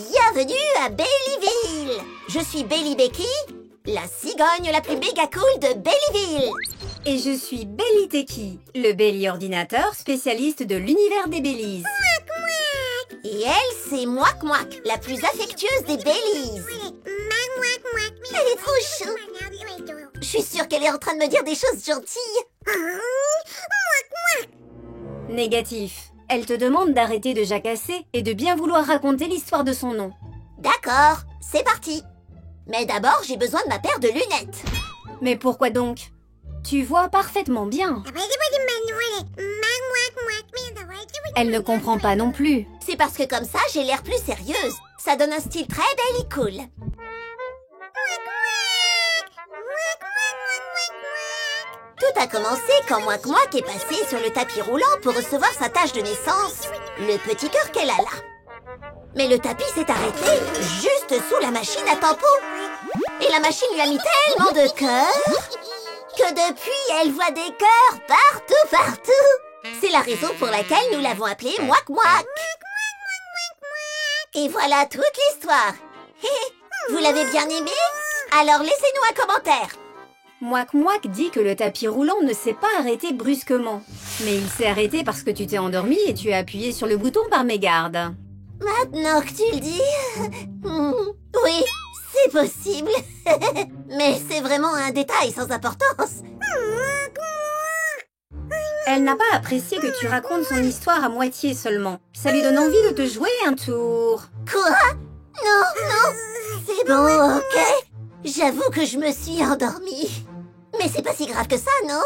Bienvenue à Bellyville. Je suis Belly Becky, la cigogne la plus méga cool de Bellyville. Et je suis Belly Techie, le Belly ordinateur spécialiste de l'univers des Bellies. Et elle, c'est Mouak Mouak, la plus affectueuse des Bellies. Elle est trop chou. Je suis sûre qu'elle est en train de me dire des choses gentilles. Négatif. Elle te demande d'arrêter de jacasser et de bien vouloir raconter l'histoire de son nom. D'accord, c'est parti. Mais d'abord, j'ai besoin de ma paire de lunettes. Mais pourquoi donc? Tu vois parfaitement bien. Elle ne comprend pas non plus. C'est parce que comme ça, j'ai l'air plus sérieuse. Ça donne un style très belly cool. Tout a commencé quand Mouak Mouak est passé sur le tapis roulant pour recevoir sa tâche de naissance, le petit cœur qu'elle a là. Mais le tapis s'est arrêté juste sous la machine à tampons. Et la machine lui a mis tellement de cœurs que depuis, elle voit des cœurs partout. C'est la raison pour laquelle nous l'avons appelée Mouak Mouak. Et voilà toute l'histoire. Vous l'avez bien aimé? Alors laissez-nous un commentaire. Mouak Mouak dit que le tapis roulant ne s'est pas arrêté brusquement. Mais il s'est arrêté parce que tu t'es endormi et tu as appuyé sur le bouton par mégarde. Maintenant que tu le dis... Oui, c'est possible. Mais c'est vraiment un détail sans importance. Elle n'a pas apprécié que tu racontes son histoire à moitié seulement. Ça lui donne envie de te jouer un tour. Quoi? Non, c'est bon, ok. J'avoue que je me suis endormie. Mais c'est pas si grave que ça, non?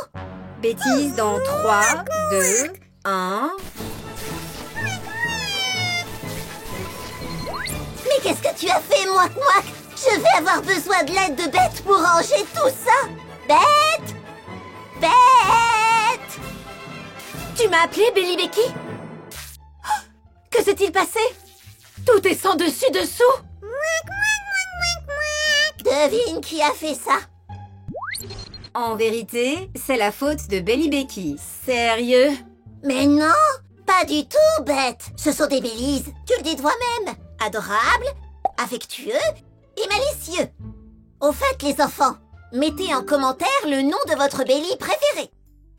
Bêtise dans 3, 2, 1... Mais qu'est-ce que tu as fait, Mouak Mouak? Je vais avoir besoin de l'aide de Bête pour ranger tout ça. Bête! Bête! Tu m'as appelé Belly Becky? Que s'est-il passé? Tout est sans dessus dessous. Devine qui a fait ça? En vérité, c'est la faute de Belly Becky. Sérieux? Mais non, pas du tout, Bête. Ce sont des Bellies, tu le dis toi-même. Adorables, affectueux et malicieux. Au fait, les enfants, mettez en commentaire le nom de votre Belly préféré.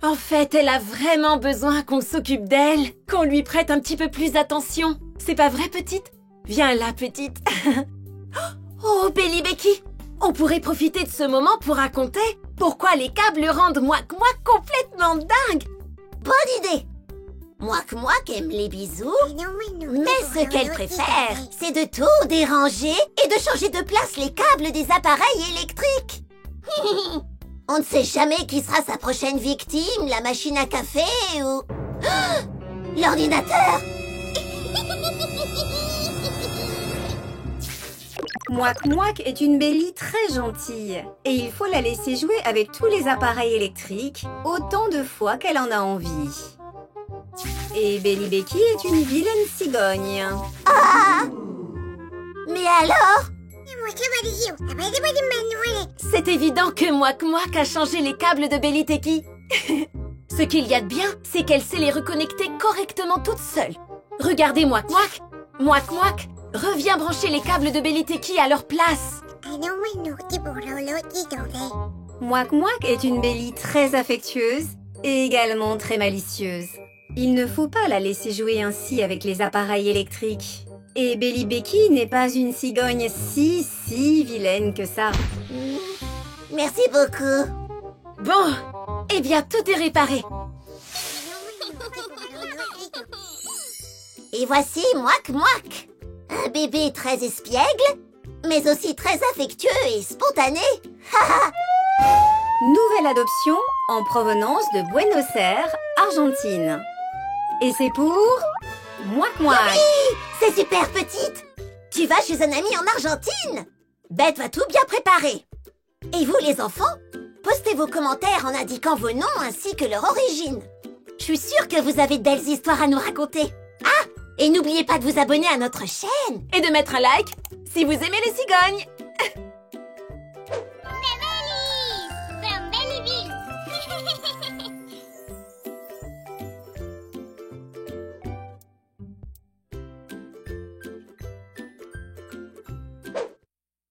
En fait, elle a vraiment besoin qu'on s'occupe d'elle, qu'on lui prête un petit peu plus d'attention. C'est pas vrai, petite? Viens là, petite. Oh, Belly Becky, on pourrait profiter de ce moment pour raconter pourquoi les câbles rendent Mouak Mouak complètement dingue. Bonne idée. Mouak Mouak aime les bisous, mais ce qu'elle préfère, c'est de tout déranger et de changer de place les câbles des appareils électriques. On ne sait jamais qui sera sa prochaine victime, la machine à café ou... l'ordinateur. Mouak Mouak est une Belly très gentille. Et il faut la laisser jouer avec tous les appareils électriques autant de fois qu'elle en a envie. Et Belly Becky est une vilaine cigogne. Ah! Mais alors? C'est évident que Mouak Mouak a changé les câbles de Belly Techie. Ce qu'il y a de bien, c'est qu'elle sait les reconnecter correctement toute seule. Regardez Mouak Mouak. Mouak Mouak, reviens brancher les câbles de Belly Techie à leur place. Mouak Mouak est une Belly très affectueuse et également très malicieuse. Il ne faut pas la laisser jouer ainsi avec les appareils électriques. Et Belly Becky n'est pas une cigogne si vilaine que ça. Merci beaucoup. Bon, eh bien tout est réparé. Et voici Mouak Mouak. Un bébé très espiègle, mais aussi très affectueux et spontané. Nouvelle adoption en provenance de Buenos Aires, Argentine. Et c'est pour Mouak Mouak. Oui, c'est super petite. Tu vas chez un ami en Argentine. Bête va tout bien préparer. Et vous les enfants, postez vos commentaires en indiquant vos noms ainsi que leur origine. Je suis sûre que vous avez de belles histoires à nous raconter. Ah, et n'oubliez pas de vous abonner à notre chaîne. Et de mettre un like si vous aimez les cigognes.